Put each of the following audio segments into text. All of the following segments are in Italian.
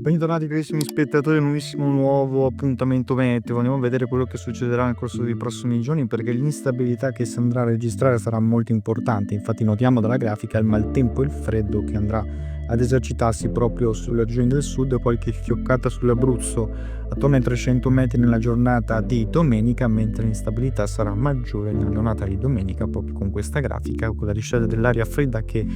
Bentornati carissimi spettatori, a un nuovo appuntamento meteo. Andiamo a vedere quello che succederà nel corso dei prossimi giorni, perché l'instabilità che si andrà a registrare sarà molto importante. Infatti notiamo dalla grafica il maltempo e il freddo che andrà ad esercitarsi proprio sulle regioni del sud, qualche fioccata sull'Abruzzo attorno ai 300 metri nella giornata di domenica, mentre l'instabilità sarà maggiore nella giornata di domenica, proprio con questa grafica, con la discesa dell'aria fredda che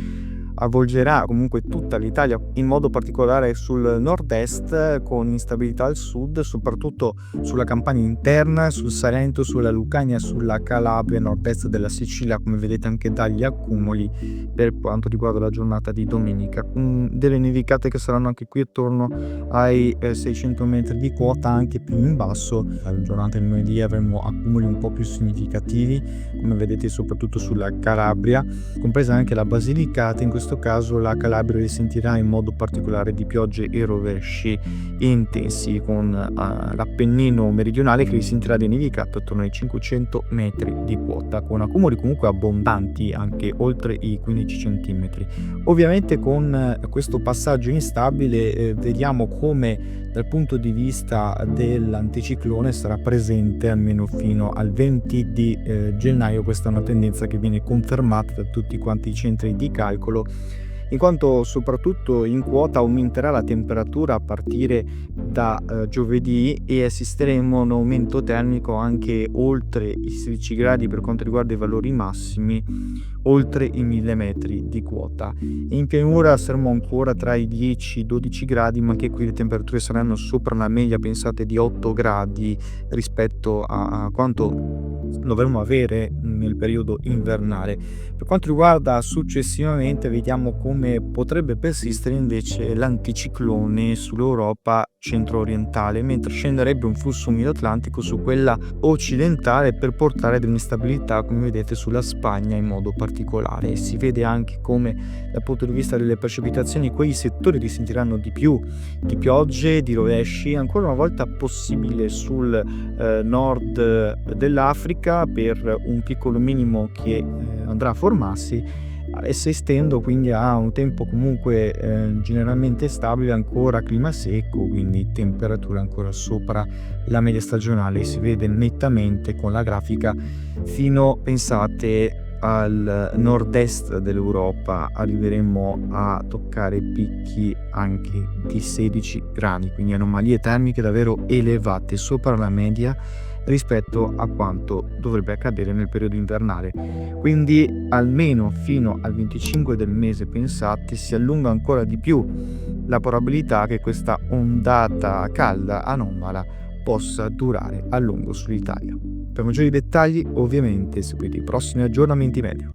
avvolgerà comunque tutta l'Italia, in modo particolare sul nord-est, con instabilità al sud, soprattutto sulla Campania interna, sul Salento, sulla Lucania, sulla Calabria, nord-est della Sicilia, come vedete anche dagli accumuli per quanto riguarda la giornata di domenica, con delle nevicate che saranno anche qui attorno ai 600 metri di quota, anche più in basso. La giornata di lunedì avremo accumuli un po' più significativi, come vedete soprattutto sulla Calabria, compresa anche la Basilicata. In questo caso la Calabria risentirà in modo particolare di piogge e rovesci intensi, con l'Appennino meridionale che risentirà di nevicate attorno ai 500 metri di quota, con accumuli comunque abbondanti anche oltre i 15 cm. Ovviamente con questo passaggio instabile vediamo come dal punto di vista dell'anticiclone sarà presente almeno fino al 20 di gennaio. Questa è una tendenza che viene confermata da tutti quanti i centri di calcolo, in quanto soprattutto in quota aumenterà la temperatura a partire da giovedì e assisteremo a un aumento termico anche oltre i 16 gradi per quanto riguarda i valori massimi, oltre i 1000 metri di quota. In pianura saremo ancora tra i 10 e i 12 gradi, ma anche qui le temperature saranno sopra la media, pensate, di 8 gradi rispetto a quanto dovremo avere nel periodo invernale. Per quanto riguarda successivamente, vediamo come potrebbe persistere invece l'anticiclone sull'Europa centro-orientale, mentre scenderebbe un flusso mid-atlantico su quella occidentale per portare dell'instabilità, come vedete, sulla Spagna in modo particolare. Si vede anche come dal punto di vista delle precipitazioni quei settori risentiranno di più di piogge, di rovesci, ancora una volta possibile sul nord dell'Africa per un piccolo minimo che andrà a formarsi, assistendo quindi a un tempo comunque generalmente stabile, ancora clima secco, quindi temperature ancora sopra la media stagionale. Si vede nettamente con la grafica fino, pensate, al nord-est dell'Europa arriveremo a toccare picchi anche di 16 gradi, quindi anomalie termiche davvero elevate sopra la media rispetto a quanto dovrebbe accadere nel periodo invernale. Quindi almeno fino al 25 del mese, pensate, si allunga ancora di più la probabilità che questa ondata calda anomala possa durare a lungo sull'Italia. Per maggiori dettagli ovviamente seguite i prossimi aggiornamenti meteo.